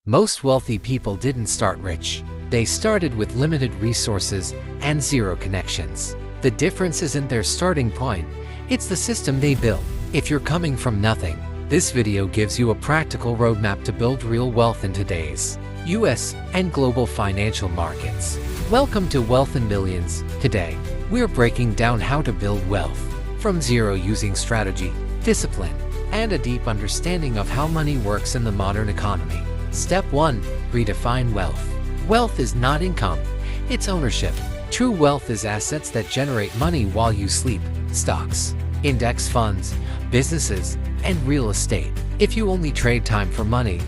Most wealthy people didn't start rich. They started with limited resources and zero connections. The difference isn't their starting point, it's the system they built. If you're coming from nothing, this video gives you a practical roadmap to build real wealth in today's US and global financial markets. Welcome to Wealth in Billions. Today, we're breaking down how to build wealth from zero using strategy, discipline, and a deep understanding of how money works in the modern economy. Step 1. Redefine wealth. Wealth is not income, it's ownership. True wealth is assets that generate money while you sleep. Stocks, index funds, businesses, and real estate. If you only trade time for money,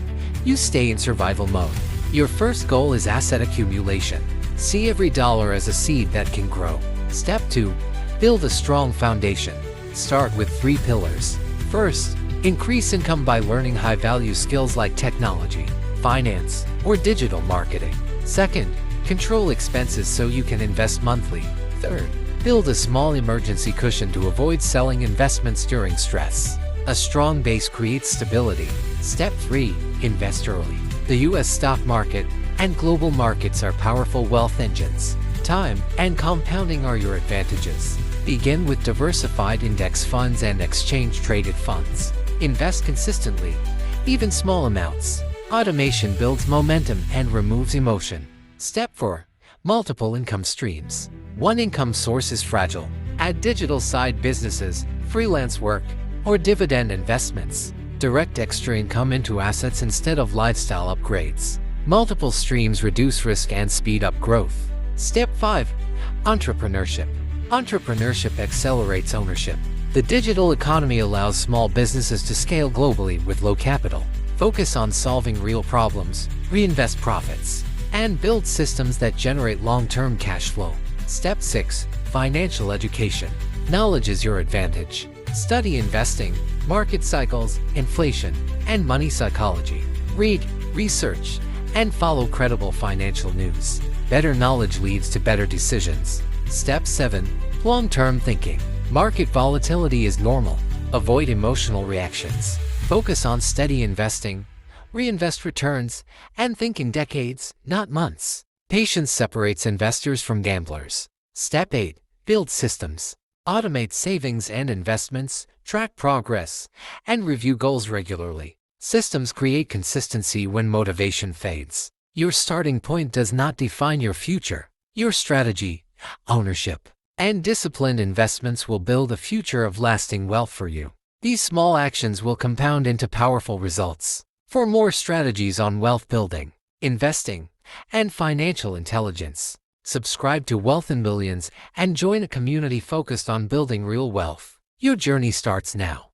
you stay in survival mode. Your first goal is asset accumulation. See every dollar as a seed that can grow. Step 2. Build a strong foundation. Start with 3 pillars. First, increase income by learning high-value skills like technology, finance, or digital marketing. Second, control expenses so you can invest monthly. Third, build a small emergency cushion to avoid selling investments during stress. A strong base creates stability. Step 3. Invest early. The US stock market and global markets are powerful wealth engines. Time and compounding are your advantages. Begin with diversified index funds and exchange-traded funds. Invest consistently, even small amounts. Automation builds momentum and removes emotion. Step 4. Multiple income streams. One income source is fragile. Add digital side businesses, freelance work, or dividend investments. Direct extra income into assets instead of lifestyle upgrades. Multiple streams reduce risk and speed up growth. Step 5. Entrepreneurship. Entrepreneurship accelerates ownership. The digital economy allows small businesses to scale globally with low capital. Focus on solving real problems, reinvest profits, and build systems that generate long-term cash flow. Step 6. Financial education. Knowledge is your advantage. Study investing, market cycles, inflation, and money psychology. Read, research, and follow credible financial news. Better knowledge leads to better decisions. Step 7. Long-term thinking. Market volatility is normal. Avoid emotional reactions. Focus on steady investing, reinvest returns, and think in decades, not months. Patience separates investors from gamblers. Step 8. Build systems. Automate savings and investments, track progress, and review goals regularly. Systems create consistency when motivation fades. Your starting point does not define your future. Your strategy, ownership, and disciplined investments will build a future of lasting wealth for you. These small actions will compound into powerful results. For more strategies on wealth building, investing, and financial intelligence, subscribe to Wealth in Billions and join a community focused on building real wealth. Your journey starts now.